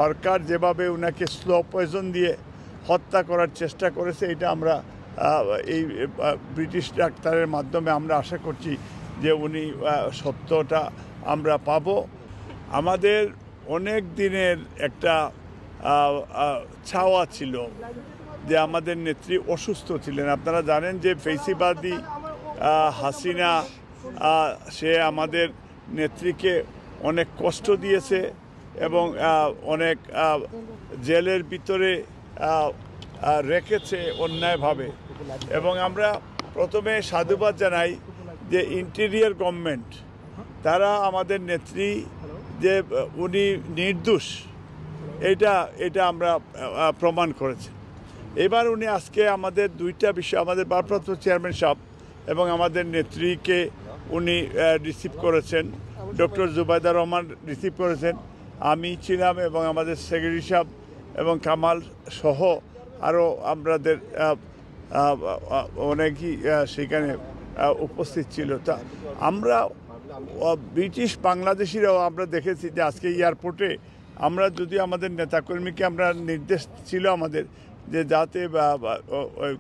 সরকার যেভাবে ওনাকে slow poison দিয়ে হত্যা করার চেষ্টা করেছে, এটা আমরা এই ব্রিটিশ ডাক্তারের মাধ্যমে আমরা আশা করছি যে উনি সত্যটা আমরা পাব। আমাদের অনেক দিনের একটা চাওয়া ছিল যে আমাদের নেত্রী অসুস্থ ছিলেন। আপনারা জানেন যে ফেসিবাদী হাসিনা সে আমাদের নেত্রীকে অনেক কষ্ট দিয়েছে এবং অনেক জেলের ভিতরে রেখেছে অন্যায়ভাবে। এবং আমরা প্রথমে সাধুবাদ জানাই যে ইন্টেরিয়র গভর্নমেন্ট, তারা আমাদের নেত্রী যে উনি নির্দোষ এটা আমরা প্রমাণ করেছি। এবার উনি আজকে আমাদের দুইটা বিষয়, আমাদের ভারপ্রাপ্ত চেয়ারম্যান সাহেব এবং আমাদের নেত্রীকে উনি রিসিভ করেছেন, ডক্টর জুবাইদা রহমান রিসিভ করেছেন, আমি ছিলাম এবং আমাদের সেক্রেটারি সাহেব এবং কামাল সহ আরও আমাদের অনেকই সেখানে উপস্থিত ছিল। তা আমরা ব্রিটিশ বাংলাদেশিরাও আমরা দেখেছি যে আজকে এয়ারপোর্টে আমরা যদি আমাদের নেতাকর্মীকে আমরা নির্দেশ ছিল আমাদের যে যাতে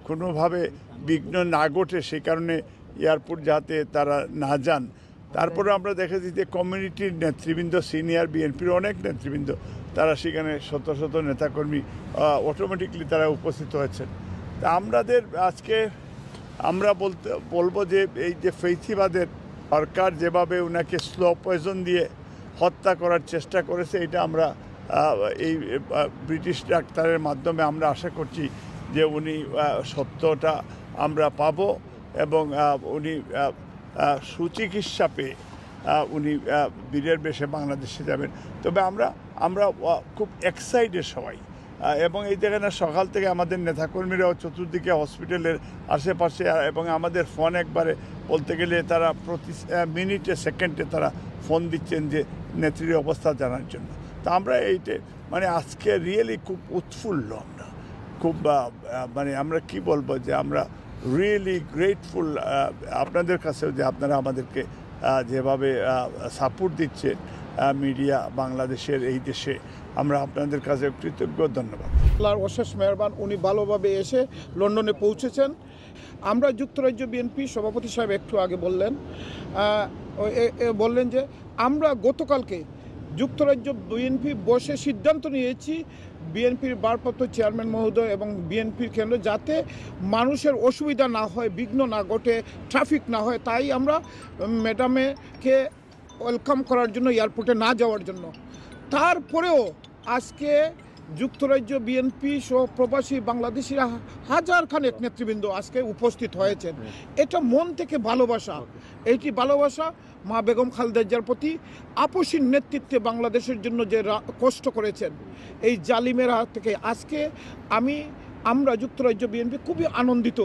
কোনোভাবে বিঘ্ন না ঘটে, সেই কারণে এয়ারপোর্ট যাতে তারা না যান। তারপরে আমরা দেখেছি যে কমিউনিটির নেতৃবৃন্দ, সিনিয়র বিএনপির অনেক নেতৃবৃন্দ, তারা সেখানে শত শত নেতাকর্মী অটোমেটিকলি তারা উপস্থিত হয়েছেন। তা আমাদের আজকে আমরা বলবো যে এই যে ফেসিবাদের সরকার যেভাবে ওনাকে স্লো পয়জন দিয়ে হত্যা করার চেষ্টা করেছে, এটা আমরা এই ব্রিটিশ ডাক্তারের মাধ্যমে আমরা আশা করছি যে উনি সত্যটা আমরা পাব এবং উনি সুচিকিৎসা পেয়ে উনি বীরের বেশে বাংলাদেশে যাবেন। তবে আমরা খুব এক্সাইটেড সবাই, এবং এই জায়গায় সকাল থেকে আমাদের নেতাকর্মীরাও চতুর্দিকে হসপিটালের আশেপাশে, এবং আমাদের ফোন একবারে বলতে গেলে তারা প্রতি মিনিটে সেকেন্ডে তারা ফোন দিচ্ছেন যে নেত্রীর অবস্থা জানার জন্য। তা আমরা এইটা মানে আজকে রিয়েলি খুব উৎফুল্ল, আমরা খুব মানে আমরা কি বলবো যে আমরা রিয়েলি গ্রেটফুল আপনাদের কাছেও যে আপনারা আমাদেরকে যেভাবে সাপোর্ট দিচ্ছেন মিডিয়া বাংলাদেশের এই দেশে, আমরা আপনাদের কাছে কৃতজ্ঞ। ধন্যবাদ। আল্লাহর অশেষ মেহরবান, উনি ভালোভাবে এসে লন্ডনে পৌঁছেছেন। আমরা যুক্তরাজ্য বিএনপি সভাপতি সাহেব একটু আগে বললেন যে আমরা গতকালকে যুক্তরাজ্য বিএনপি বসে সিদ্ধান্ত নিয়েছি বিএনপির ভারপ্রাপ্ত চেয়ারম্যান মহোদয় এবং বিএনপির কেন্দ্র যাতে মানুষের অসুবিধা না হয়, বিঘ্ন না ঘটে, ট্রাফিক না হয়। তাই আমরা ম্যাডামকে ওয়েলকাম করার জন্য এয়ারপোর্টে না যাওয়ার জন্য। তারপরেও আজকে যুক্তরাজ্য বিএনপি সহ প্রবাসী বাংলাদেশিরা হাজার খানেক নেতৃবৃন্দ আজকে উপস্থিত হয়েছেন। এটা মন থেকে ভালোবাসা, এইটি ভালোবাসা মা বেগম খালেদা জিয়ার প্রতি আপসীর নেতৃত্বে বাংলাদেশের জন্য যে কষ্ট করেছেন এই জালিমের হাত থেকে। আজকে আমরা যুক্তরাজ্য বিএনপি খুবই আনন্দিত